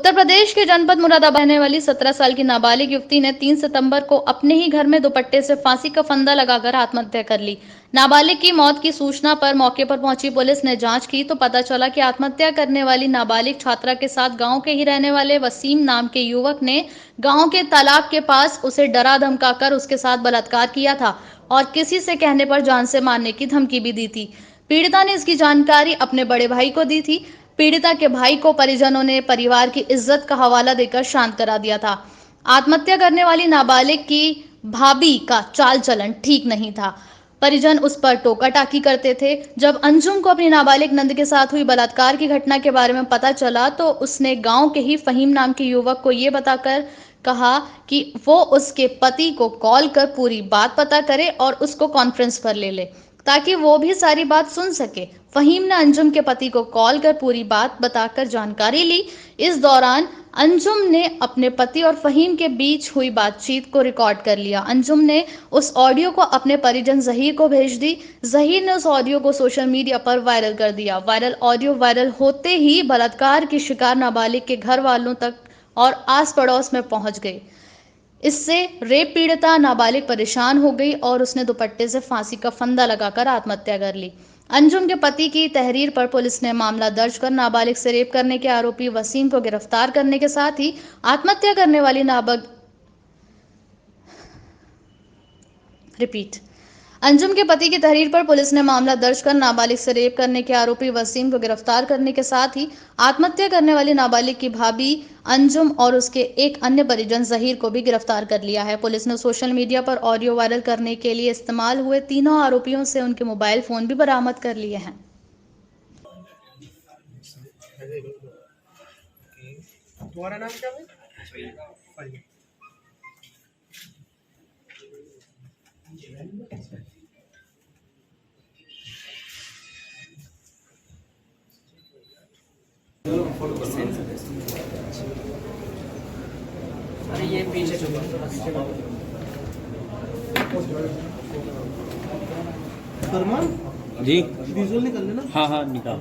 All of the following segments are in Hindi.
उत्तर प्रदेश के जनपद मुरादाबाद रहने वाली 17 साल की नाबालिग युवती ने 3 सितंबर को अपने ही घर में दुपट्टे से फांसी का फंदा लगाकर आत्महत्या कर ली। नाबालिग की मौत की सूचना पर मौके पर पहुंची पुलिस ने जांच की तो पता चला कि आत्महत्या करने वाली नाबालिग छात्रा के साथ गांव के ही रहने वाले वसीम नाम के युवक ने गांव के तालाब के पास उसे डरा धमकाकर उसके साथ बलात्कार किया था और किसी से कहने पर जान से मारने की धमकी भी दी थी। पीड़िता ने इसकी जानकारी अपने बड़े भाई को दी थी। पीड़िता के भाई को परिजनों ने परिवार की इज्जत का हवाला देकर शांत करा दिया था। आत्महत्या करने वाली नाबालिग की भाभी का चाल चलन ठीक नहीं था। परिजन उस पर टोका टाकी करते थे। जब अंजुम को अपनी नाबालिग नंद के साथ हुई बलात्कार की घटना के बारे में पता चला तो उसने गांव के ही फहीम नाम के युवक को ये बताकर कहा कि वो उसके पति को कॉल कर पूरी बात पता करे और उसको कॉन्फ्रेंस पर ले ले ताकि वो भी सारी बात सुन सके। फहीम ने अंजुम के पति को कॉल कर पूरी बात बताकर जानकारी ली। इस दौरान अंजुम ने अपने पति और फहीम के बीच हुई बातचीत को रिकॉर्ड कर लिया। अंजुम ने उस ऑडियो को अपने परिजन जहीर को भेज दी। जहीर ने उस ऑडियो को सोशल मीडिया पर वायरल कर दिया। ऑडियो वायरल होते ही बलात्कार की शिकार नाबालिग के घर वालों तक और आस पड़ोस में पहुंच गई। इससे रेप पीड़िता नाबालिग परेशान हो गई और उसने दुपट्टे से फांसी का फंदा लगाकर आत्महत्या कर ली। अंजुम के पति की तहरीर पर पुलिस ने मामला दर्ज कर नाबालिग से रेप करने के आरोपी वसीम को गिरफ्तार करने के साथ ही आत्महत्या करने वाली अंजुम के पति की तहरीर पर पुलिस ने मामला दर्ज कर नाबालिग से रेप करने के आरोपी वसीम को गिरफ्तार करने के साथ ही आत्महत्या करने वाली नाबालिग की भाभी अंजुम और उसके एक अन्य परिजन जहीर को भी गिरफ्तार कर लिया है। पुलिस ने सोशल मीडिया पर ऑडियो वायरल करने के लिए इस्तेमाल हुए तीनों आरोपियों से उनके मोबाइल फोन भी बरामद कर लिए हैं। तुम्हारा नाम क्या है? अरे ये पीछे चलो फरमान जी विजुअल निकाल लेना। हाँ हाँ निकाल।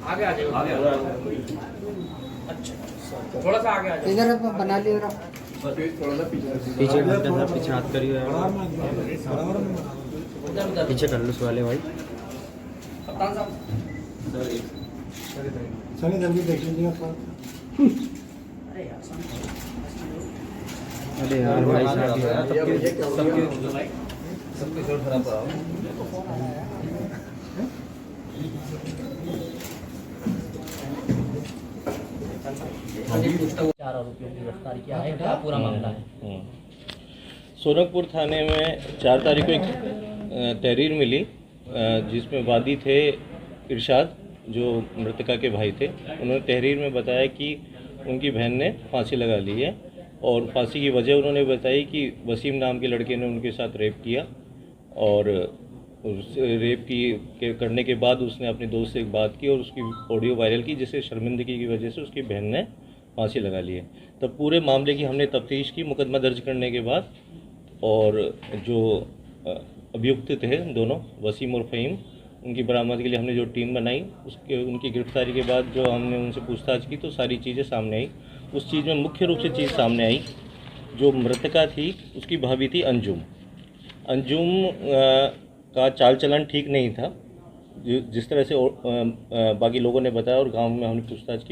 आगे आ जाओ अच्छा थोड़ा सा आगे आ जाओ। इधर बना लिया पीछे पीछे हाथ करिए पीछे कर लो वाले भाई। कप्तान साहब सनी जल्दी देख लीजिए। अरे यार भाई सबके जोर खराब रहा। चार आरोपियों को गिरफ्तार किया है। क्या पूरा मामला है? सोनकपुर थाने में 4 तारीख को एक तहरीर मिली जिसमें वादी थे इरशाद जो मृतका के भाई थे। उन्होंने तहरीर में बताया कि उनकी बहन ने फांसी लगा ली है और फांसी की वजह उन्होंने बताई कि वसीम नाम के लड़के ने उनके साथ रेप किया और उस रेप करने के बाद उसने अपने दोस्त से एक बात की और उसकी ऑडियो वायरल की जिससे शर्मिंदगी की वजह से उसकी बहन ने फांसी लगा ली है। तब पूरे मामले की हमने तफ्तीश की मुकदमा दर्ज करने के बाद और जो अभियुक्त थे दोनों वसीम और फ़हीम उनकी बरामद के लिए हमने जो टीम बनाई उनकी गिरफ्तारी के बाद जो हमने उनसे पूछताछ की तो सारी चीज़ें सामने आई। उस चीज़ में मुख्य रूप से चीज़ सामने आई जो मृतका थी उसकी भाभी थी अंजुम का चाल चलन ठीक नहीं था जिस तरह से बाकी लोगों ने बताया और गांव में हमने पूछताछ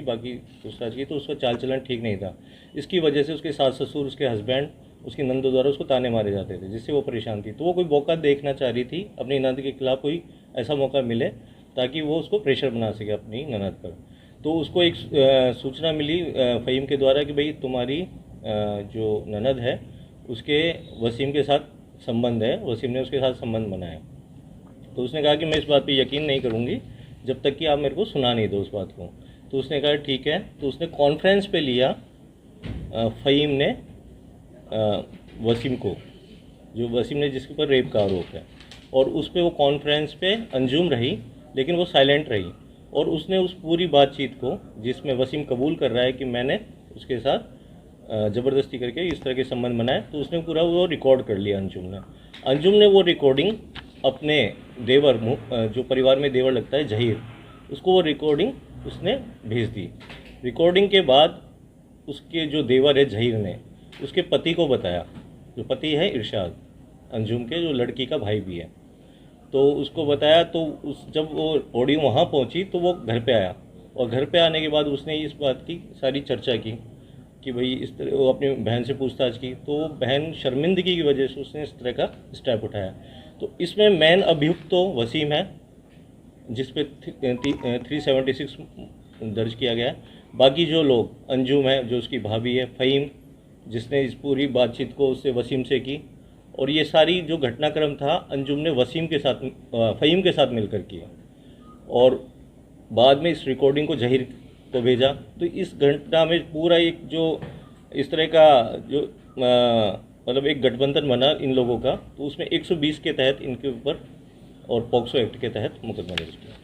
की तो उसका चाल चलन ठीक नहीं था। इसकी वजह से उसके सास ससुर उसके हस्बैंड उसकी नंदों द्वारा उसको ताने मारे जाते थे जिससे वो परेशान थी। तो वो कोई मौका देखना चाह रही थी अपनी ननद के खिलाफ कोई ऐसा मौका मिले ताकि वो उसको प्रेशर बना सके अपनी ननद पर। तो उसको एक सूचना मिली फ़हीम के द्वारा कि भाई तुम्हारी जो ननद है उसके वसीम के साथ संबंध है, वसीम ने उसके साथ संबंध बनाया। तो उसने कहा कि मैं इस बात पे यकीन नहीं करूँगी जब तक कि आप मेरे को सुना नहीं दो उस बात को। तो उसने कहा ठीक है। तो उसने कॉन्फ्रेंस पे लिया फ़हीम ने वसीम को, जो वसीम ने जिसके ऊपर रेप का आरोप है, और उस पर वो कॉन्फ्रेंस पे अंजुम रही लेकिन वो साइलेंट रही और उसने उस पूरी बातचीत को जिसमें वसीम कबूल कर रहा है कि मैंने उसके साथ ज़बरदस्ती करके इस तरह के संबंध बनाए, तो उसने पूरा वो रिकॉर्ड कर लिया अंजुम ने वो रिकॉर्डिंग अपने देवर जो परिवार में देवर लगता है जहीर, उसको वो रिकॉर्डिंग उसने भेज दी। रिकॉर्डिंग के बाद उसके जो देवर है जहीर ने उसके पति को बताया, जो पति है इरशाद अंजुम के, जो लड़की का भाई भी है, तो उसको बताया। तो जब वो ऑडियो वहाँ पहुँची तो वो घर पे आया, और घर पे आने के बाद उसने इस बात की सारी चर्चा की कि भाई इस तरह वो अपनी बहन से पूछताछ की, तो वो बहन शर्मिंदगी की वजह से उसने इस तरह का स्टेप उठाया। तो इसमें मेन अभियुक्त तो वसीम है, जिस पे 376 दर्ज किया गया है। बाकी जो लोग, अंजुम है जो उसकी भाभी है, फ़हीम जिसने इस पूरी बातचीत को उससे वसीम से की, और ये सारी जो घटनाक्रम था अंजुम ने वसीम के साथ, फ़हीम के साथ मिलकर किया, और बाद में इस रिकॉर्डिंग को जहीर को भेजा। तो इस घटना में पूरा एक जो इस तरह का जो मतलब एक गठबंधन बना इन लोगों का, तो उसमें 120 के तहत इनके ऊपर और पॉक्सो एक्ट के तहत मुकदमा दर्ज किया।